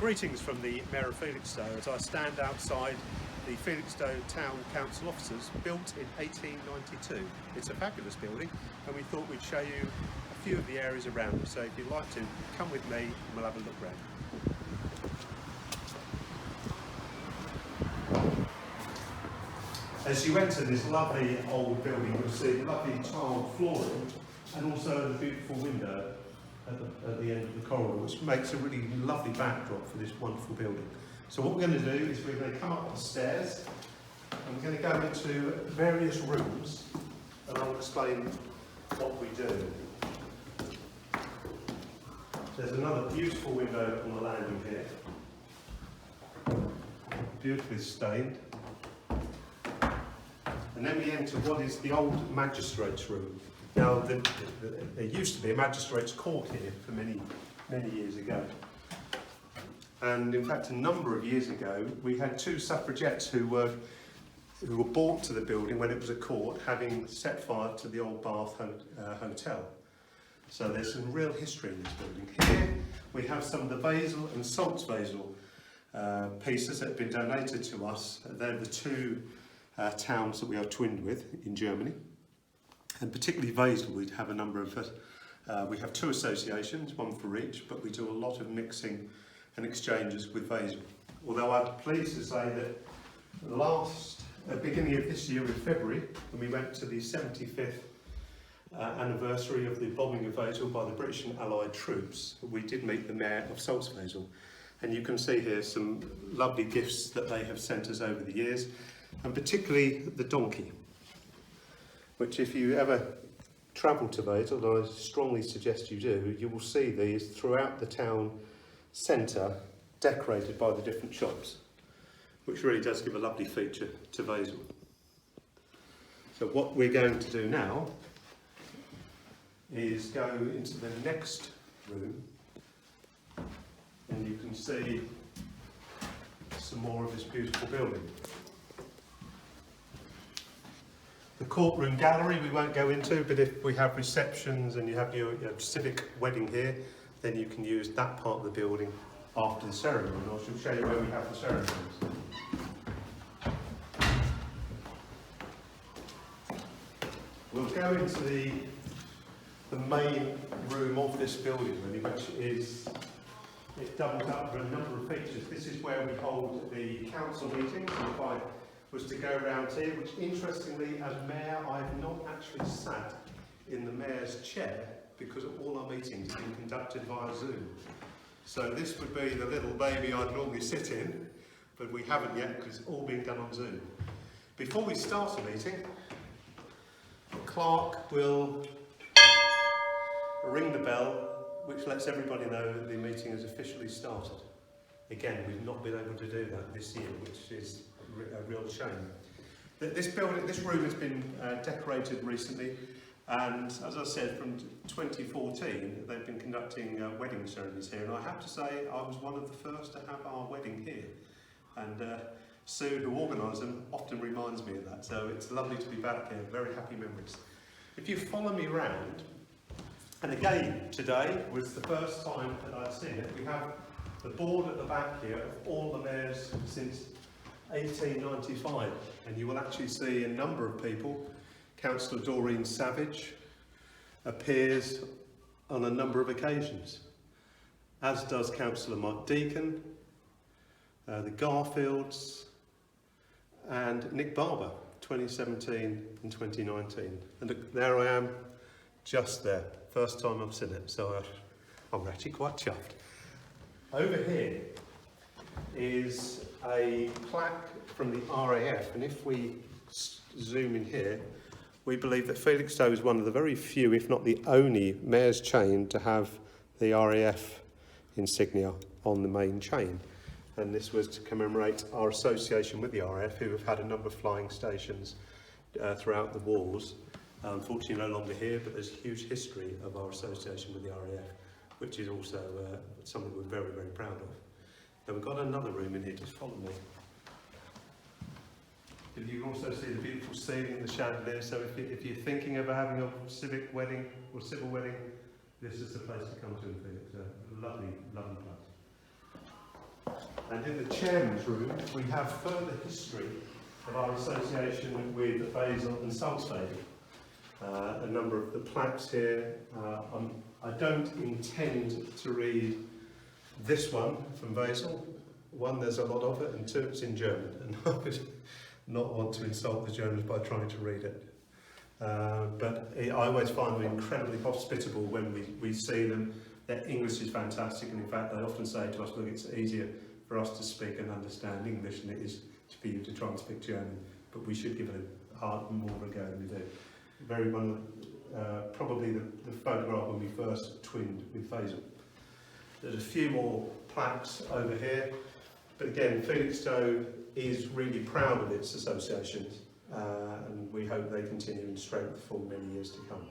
Greetings from the Mayor of Felixstowe as I stand outside the Felixstowe Town Council offices, built in 1892. It's a fabulous building and we thought we'd show you a few of the areas around it. So if you'd like to, come with me and we'll have a look round. As you enter this lovely old building, you'll see lovely tiled flooring and also the beautiful window at the end of the corridor, which makes a really lovely backdrop for this wonderful building. So what we're going to do is we're going to come up the stairs and we're going to go into various rooms and I'll explain what we do. There's another beautiful window on the landing here, beautifully stained. And then we enter what is the old magistrates room. Now, there used to be a magistrates court here for many years ago. And in fact, a number of years ago, we had two suffragettes who were brought to the building when it was a court, having set fire to the old Bath hotel. So there's some real history in this building. Here we have some of the basil and salzwasel pieces that have been donated to us. They're the two towns that we are twinned with in Germany. And particularly Basel, we have a number of, we have two associations, one for each, but we do a lot of mixing and exchanges with Basel. Although I'm pleased to say that beginning of this year in February, when we went to the 75th anniversary of the bombing of Basel by the British and Allied troops, we did meet the Mayor of Salzwasel. And you can see here some lovely gifts that they have sent us over the years, and particularly the donkey, which if you ever travel to Basel, and I strongly suggest you do, you will see these throughout the town centre, decorated by the different shops, which really does give a lovely feature to Basel. So what we're going to do now is go into the next room, and you can see some more of this beautiful building. The courtroom gallery we won't go into, but if we have receptions and you have your civic wedding here, then you can use that part of the building after the ceremony. And I shall show you where we have the ceremonies. We'll go into the main room of this building, really, which is doubled up for a number of features. This is where we hold the council meetings. If I was to go around here, which interestingly, as Mayor, I've not actually sat in the Mayor's chair because all our meetings have been conducted via Zoom. So this would be the little baby I'd normally sit in, but we haven't yet because it's all being done on Zoom. Before we start a meeting, the clerk will ring the bell, which lets everybody know that the meeting has officially started. Again, we've not been able to do that this year, which is a real shame. This room has been decorated recently, and as I said, from 2014 they've been conducting wedding ceremonies here, and I have to say I was one of the first to have our wedding here, and Sue, who organised them, often reminds me of that, so it's lovely to be back here. Very happy memories. If you follow me round, and again today was the first time that I'd seen it, we have the board at the back here of all the mayors since 1895, and you will actually see a number of people. Councillor Doreen Savage appears on a number of occasions, as does Councillor Mark Deacon, the Garfields, and Nick Barber, 2017 and 2019. And there I am, just there. First time I've seen it, so I'm actually quite chuffed. Over here is a plaque from the RAF, and if we zoom in here, we believe that Felixstowe is one of the very few, if not the only, mayor's chain to have the RAF insignia on the main chain. And this was to commemorate our association with the RAF, who have had a number of flying stations throughout the wars. Unfortunately no longer here, but there's a huge history of our association with the RAF, which is also something we're very, very proud of. Then we've got another room in here, just follow me. You can also see the beautiful ceiling, the chandelier, so if you're thinking of having a civic wedding or civil wedding, this is the place to come to in Felixstowe. It's a lovely, lovely place. And in the chairman's room, we have further history of our association with Basil and Felixstowe. A number of the plaques here. I don't intend to read this one from Basil. One, there's a lot of it, and two, it's in German, and I would not want to insult the Germans by trying to read it. But I always find them incredibly hospitable when we see them. Their English is fantastic, and in fact they often say to us, look, it's easier for us to speak and understand English than it is for you to try and speak German, but we should give it a hard more of a go than we do. Very one of probably the photograph when we first twinned with Basil. There's a few more plaques over here, but again, Felixstowe is really proud of its associations, and we hope they continue in strength for many years to come.